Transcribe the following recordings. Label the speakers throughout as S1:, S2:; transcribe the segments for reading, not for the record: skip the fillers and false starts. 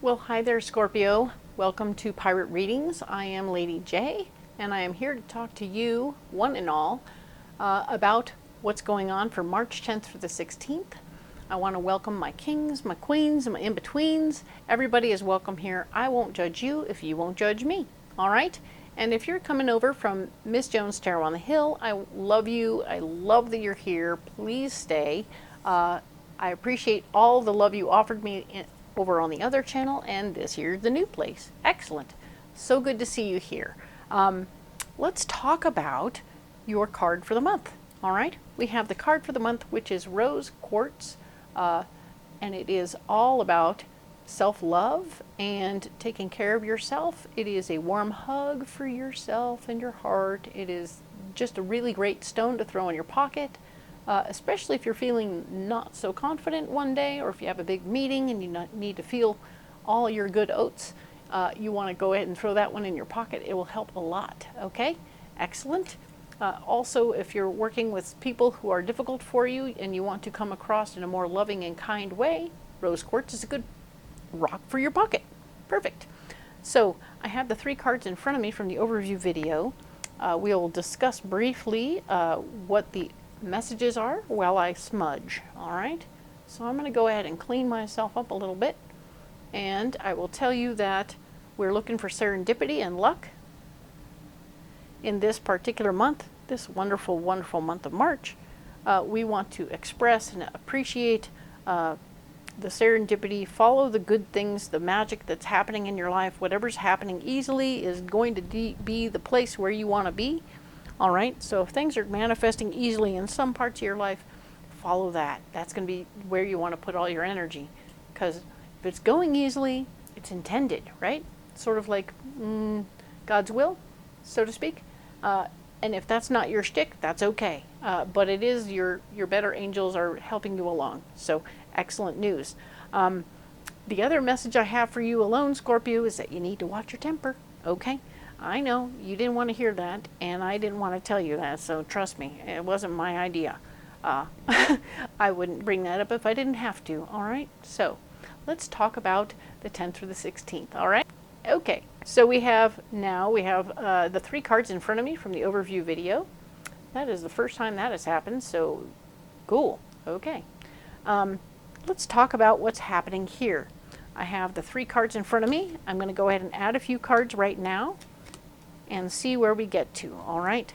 S1: Well, hi there, Scorpio. Welcome to Pirate Readings. I am Lady J, and I am here to talk to you, one and all, about what's going on for March 10th through the 16th. I want to welcome my kings, my queens, and my in-betweens. Everybody is welcome here. I won't judge you if you won't judge me, all right? And if you're coming over from Miss Jones Tarot on the Hill, I love you. I love that you're here. Please stay. I appreciate all the love you offered me over on the other channel, and this here's the new place. Excellent. So good to see you here. Let's talk about your card for the month. All right, we have the card for the month, which is Rose Quartz, and it is all about self-love and taking care of yourself. It is a warm hug for yourself and your heart. It is just a really great stone to throw in your pocket. Especially if you're feeling not so confident one day, or if you have a big meeting and you need to feel all your good oats, you want to go ahead and throw that one in your pocket. It will help a lot. Okay, excellent. Also, if you're working with people who are difficult for you and you want to come across in a more loving and kind way, rose quartz is a good rock for your pocket. Perfect. So I have the 3 cards in front of me from the overview video. We'll discuss briefly what the messages are while I smudge. All right, so I'm going to go ahead and clean myself up a little bit, and I will tell you that we're looking for serendipity and luck in this particular month, this wonderful, wonderful month of March. We want to express and appreciate the serendipity, follow the good things, the magic that's happening in your life. Whatever's happening easily is going to be the place where you want to be. All right, so if things are manifesting easily in some parts of your life, follow that. That's going to be where you want to put all your energy, because if it's going easily, it's intended, right? Sort of like God's will, so to speak. And if that's not your shtick, that's okay. But it is your better angels are helping you along. So excellent news. The other message I have for you alone, Scorpio, is that you need to watch your temper, okay? I know you didn't want to hear that, and I didn't want to tell you that, so trust me, it wasn't my idea. I wouldn't bring that up if I didn't have to, all right? So let's talk about the 10th through the 16th, all right? Okay, so we have the 3 cards in front of me from the overview video. That is the first time that has happened, so cool, okay. Let's talk about what's happening here. I have the 3 cards in front of me. I'm going to go ahead and add a few cards right now and see where we get to, all right?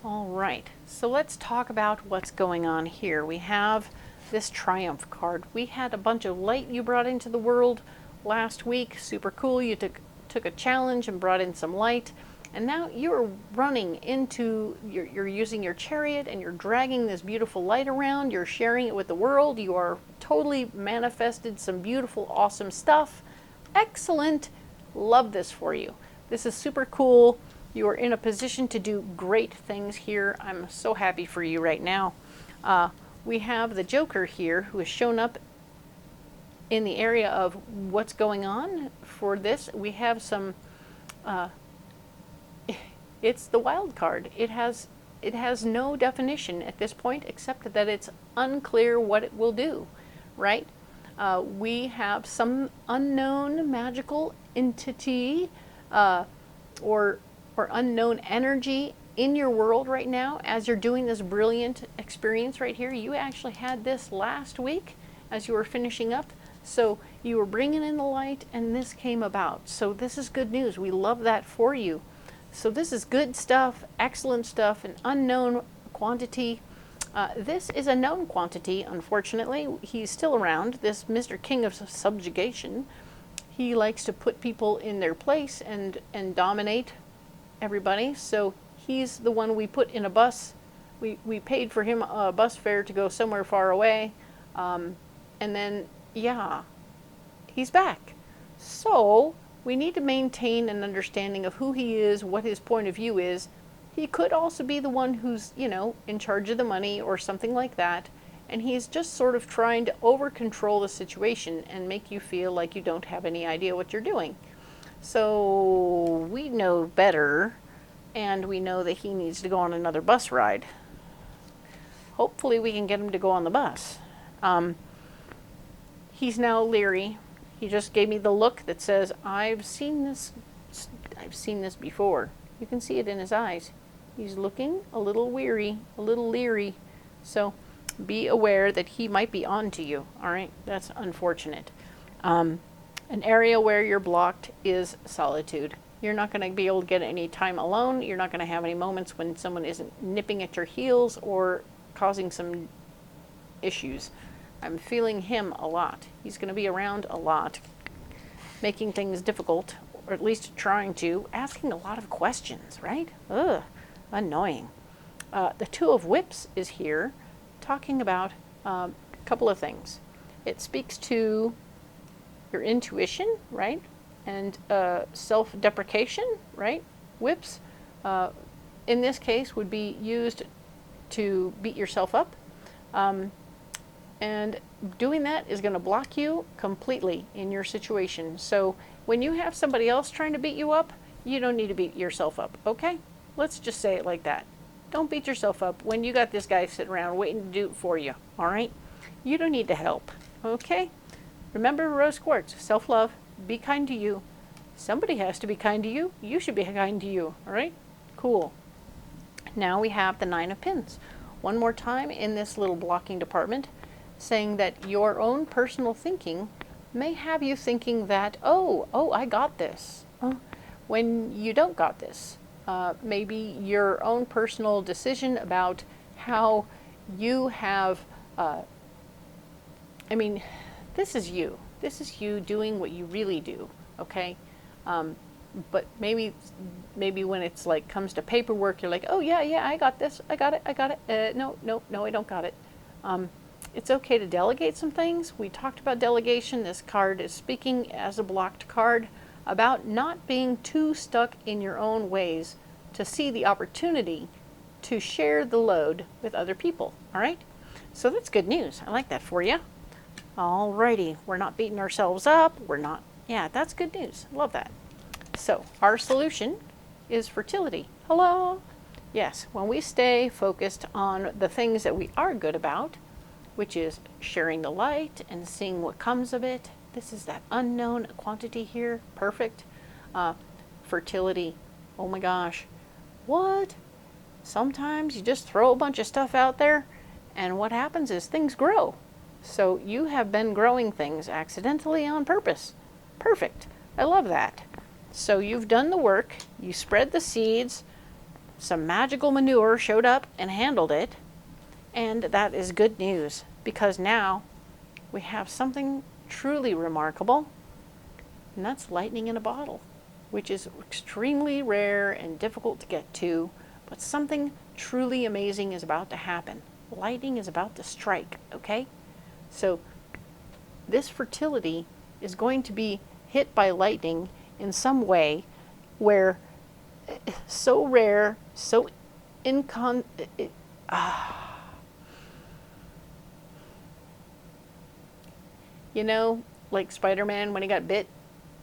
S1: All right, so let's talk about what's going on here. We have this Triumph card. We had a bunch of light you brought into the world last week. Super cool. You took a challenge and brought in some light. And now you're running into, you're using your chariot and you're dragging this beautiful light around. You're sharing it with the world. You are totally manifested some beautiful, awesome stuff. Excellent. Love this for you. This is super cool. You are in a position to do great things here. I'm so happy for you right now. We have the Joker here who has shown up in the area of what's going on for this. We have some... it's the wild card. It has no definition at this point except that it's unclear what it will do, right? We have some unknown magical entity or unknown energy in your world right now as you're doing this brilliant experience right here. You actually had this last week as you were finishing up. So you were bringing in the light and this came about. So this is good news. We love that for you. So this is good stuff, excellent stuff, an unknown quantity. This is a known quantity, unfortunately. He's still around, this Mr. King of Subjugation. He likes to put people in their place and dominate everybody. So he's the one we put in a bus. We paid for him a bus fare to go somewhere far away. And then, yeah, he's back. So we need to maintain an understanding of who he is, what his point of view is. He could also be the one who's, you know, in charge of the money or something like that. And he's just sort of trying to over-control the situation and make you feel like you don't have any idea what you're doing. So we know better and we know that he needs to go on another bus ride. Hopefully we can get him to go on the bus. He's now leery. He just gave me the look that says, I've seen this before. You can see it in his eyes. He's looking a little weary, a little leery. So be aware that he might be on to you. All right, that's unfortunate. An area where you're blocked is solitude. You're not going to be able to get any time alone. You're not going to have any moments when someone isn't nipping at your heels or causing some issues. I'm feeling him a lot. He's going to be around a lot, making things difficult, or at least trying to, asking a lot of questions, right? Ugh, annoying. The Two of Whips is here, talking about a couple of things. It speaks to your intuition, right? And self-deprecation, right? Whips, in this case, would be used to beat yourself up. And doing that is going to block you completely in your situation. So when you have somebody else trying to beat you up, you don't need to beat yourself up, okay? Let's just say it like that. Don't beat yourself up when you got this guy sitting around waiting to do it for you, all right? You don't need to help, okay? Remember rose quartz, self-love, be kind to you. Somebody has to be kind to you. You should be kind to you, all right? Cool. Now we have the Nine of Pins. One more time in this little blocking department, saying that your own personal thinking may have you thinking that, oh, I got this, when you don't got this. Maybe your own personal decision about how you have, this is you. This is you doing what you really do, okay? But maybe when it's like comes to paperwork, you're like, oh yeah, I got this, I got it. No, I don't got it. It's okay to delegate some things. We talked about delegation. This card is speaking as a blocked card about not being too stuck in your own ways to see the opportunity to share the load with other people, all right? So that's good news. I like that for you. Alrighty, we're not beating ourselves up. Yeah, that's good news. Love that. So our solution is fertility. Hello? Yes, when we stay focused on the things that we are good about, which is sharing the light and seeing what comes of it. This is that unknown quantity here. Perfect. Fertility. Oh my gosh. What? Sometimes you just throw a bunch of stuff out there and what happens is things grow. So you have been growing things accidentally on purpose. Perfect. I love that. So you've done the work. You spread the seeds. Some magical manure showed up and handled it. And that is good news because now we have something truly remarkable, and that's lightning in a bottle, which is extremely rare and difficult to get to, but something truly amazing is about to happen. Lightning is about to strike, okay? So this fertility is going to be hit by lightning in some way where so rare, so you know, like Spider-Man when he got bit,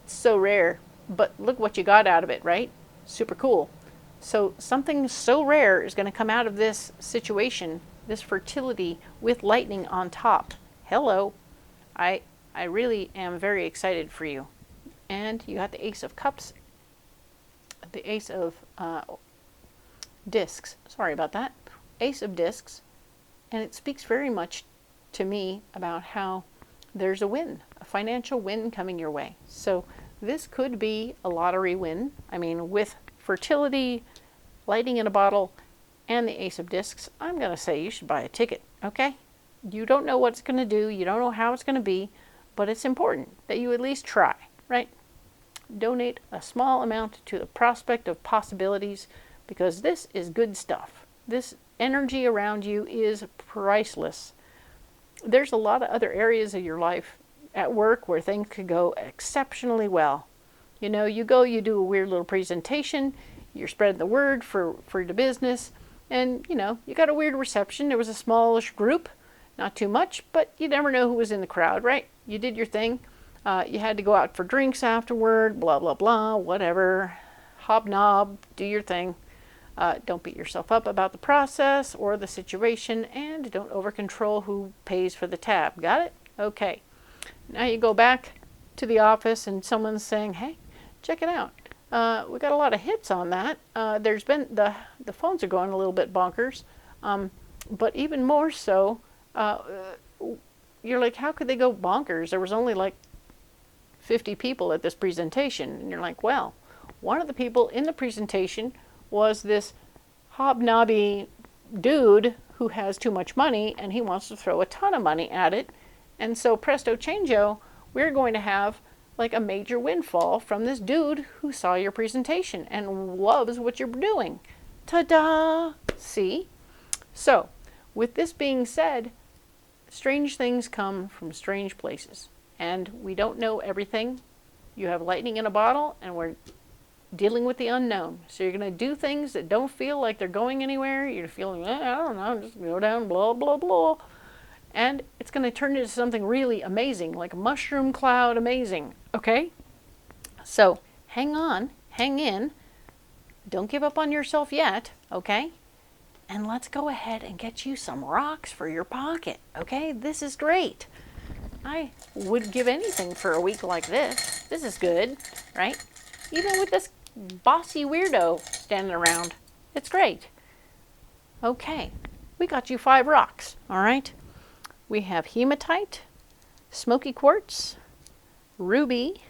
S1: so rare, but look what you got out of it, right? Super cool. So something so rare is going to come out of this situation, this fertility with lightning on top. Hello. I really am very excited for you. And you got the Ace of Cups, the Ace of Discs. Sorry about that. Ace of Discs. And it speaks very much to me about how there's a win, a financial win coming your way. So this could be a lottery win. I mean, with fertility, lightning in a bottle, and the Ace of Discs, I'm going to say you should buy a ticket, okay? You don't know what it's going to do. You don't know how it's going to be, but it's important that you at least try, right? Donate a small amount to the prospect of possibilities because this is good stuff. This energy around you is priceless. There's a lot of other areas of your life at work where things could go exceptionally well. You know, you do a weird little presentation, you're spreading the word for the business, and, you know, you got a weird reception. There was a smallish group, not too much, but you never know who was in the crowd, right? You did your thing. You had to go out for drinks afterward, blah, blah, blah, whatever. Hobnob, do your thing. Don't beat yourself up about the process or the situation, and don't over control who pays for the tab. Got it? Okay. Now you go back to the office and someone's saying, hey, check it out. We got a lot of hits on that. There's been the phones are going a little bit bonkers, but even more so, you're like, how could they go bonkers? There was only like 50 people at this presentation, and you're like, well, one of the people in the presentation was this hobnobby dude who has too much money, and he wants to throw a ton of money at it, and so presto changeo, we're going to have like a major windfall from this dude who saw your presentation and loves what you're doing. Ta-da! See? So, with this being said, strange things come from strange places, and we don't know everything. You have lightning in a bottle, and we're dealing with the unknown. So you're going to do things that don't feel like they're going anywhere. You're feeling, I don't know, just go down, blah, blah, blah. And it's going to turn into something really amazing, like a mushroom cloud amazing, okay? So hang on, hang in, don't give up on yourself yet, okay? And let's go ahead and get you some rocks for your pocket, okay? This is great. I would give anything for a week like this. This is good, right? Even with this bossy weirdo standing around, it's great. Okay, we got you 5 rocks, all right? We have hematite, smoky quartz, ruby,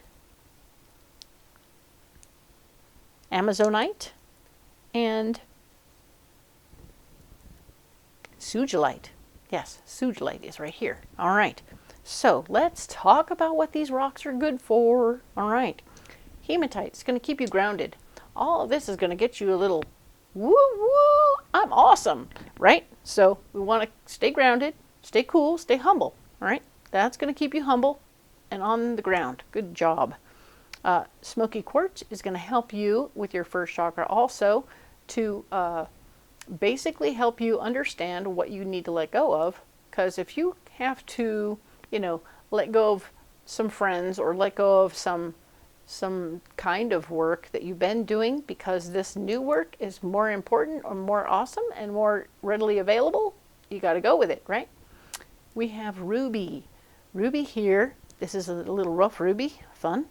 S1: amazonite, and sugilite. Yes, sugilite is right here. All right. So let's talk about what these rocks are good for. All right. Hematite is going to keep you grounded. All of this is going to get you a little woo woo. I'm awesome, right? So we want to stay grounded, stay cool, stay humble. All right. That's going to keep you humble and on the ground. Good job. Smoky quartz is going to help you with your first chakra also to basically help you understand what you need to let go of. Because if you have to, let go of some friends or let go of some kind of work that you've been doing because this new work is more important or more awesome and more readily available, you got to go with it, right? We have ruby. Ruby here, this is a little rough ruby, fun.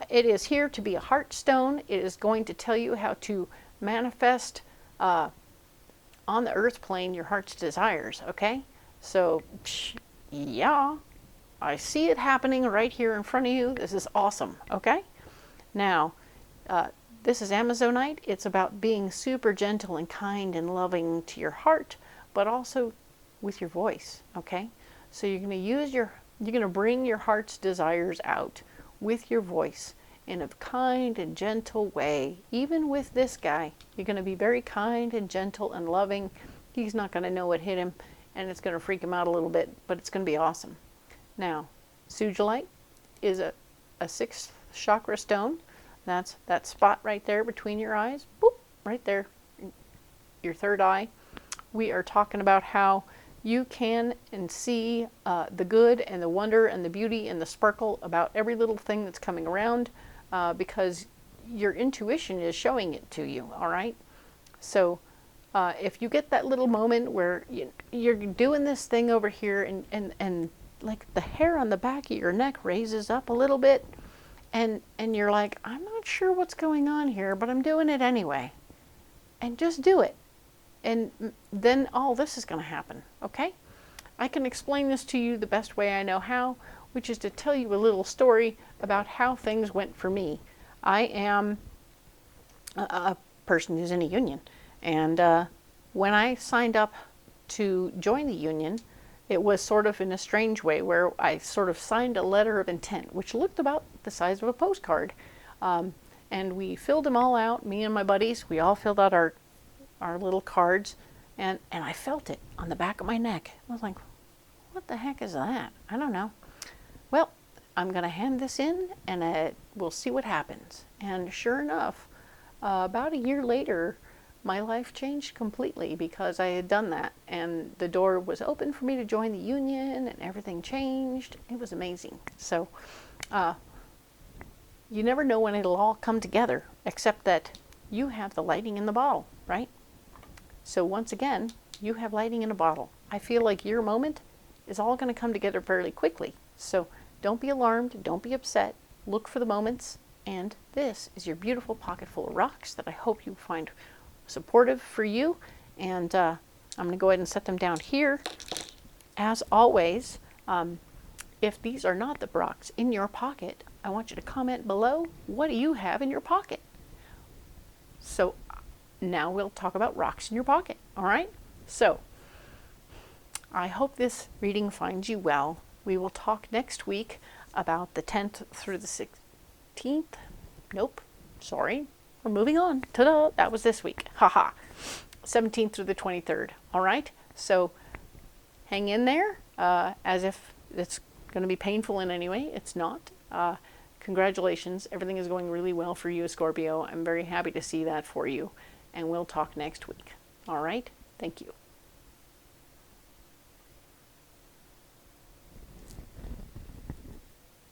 S1: It is here to be a heart stone. It is going to tell you how to manifest on the earth plane your heart's desires, okay? So, yeah, I see it happening right here in front of you. This is awesome, okay? Now, this is amazonite. It's about being super gentle and kind and loving to your heart, but also with your voice, okay? So you're going to bring your heart's desires out with your voice in a kind and gentle way. Even with this guy, you're going to be very kind and gentle and loving. He's not going to know what hit him, and it's going to freak him out a little bit, but it's going to be awesome. Now, sugilite is a 6th chakra stone. That's that spot right there between your eyes. Boop, right there, your third eye. We are talking about how you can and see the good and the wonder and the beauty and the sparkle about every little thing that's coming around because your intuition is showing it to you, all right? So if you get that little moment where you're doing this thing over here and like the hair on the back of your neck raises up a little bit and you're like, I'm not sure what's going on here, but I'm doing it anyway. And just do it. And then all this is going to happen, okay? I can explain this to you the best way I know how, which is to tell you a little story about how things went for me. I am a person who's in a union, and when I signed up to join the union, it was sort of in a strange way where I sort of signed a letter of intent, which looked about the size of a postcard. And we filled them all out, me and my buddies, we all filled out our little cards, and I felt it on the back of my neck. I was like, what the heck is that? I don't know. Well, I'm going to hand this in, and we'll see what happens. And sure enough, about a year later, my life changed completely because I had done that, and the door was open for me to join the union, and everything changed. It was amazing. So, you never know when it'll all come together, except that you have the lightning in the bottle, right? So once again, you have lightning in a bottle. I feel like your moment is all going to come together fairly quickly. So don't be alarmed, don't be upset, look for the moments, and this is your beautiful pocket full of rocks that I hope you find supportive for you. And I'm going to go ahead and set them down here. As always, if these are not the rocks in your pocket, I want you to comment below, what do you have in your pocket? So now we'll talk about rocks in your pocket, all right? So I hope this reading finds you well. We will talk next week about the 10th through the 16th. Nope, sorry, we're moving on. Ta-da, that was this week. Haha. 17th through the 23rd, all right? So hang in there, as if it's going to be painful in any way. It's not. Congratulations, everything is going really well for you, Scorpio. I'm very happy to see that for you, and we'll talk next week. All right, thank you.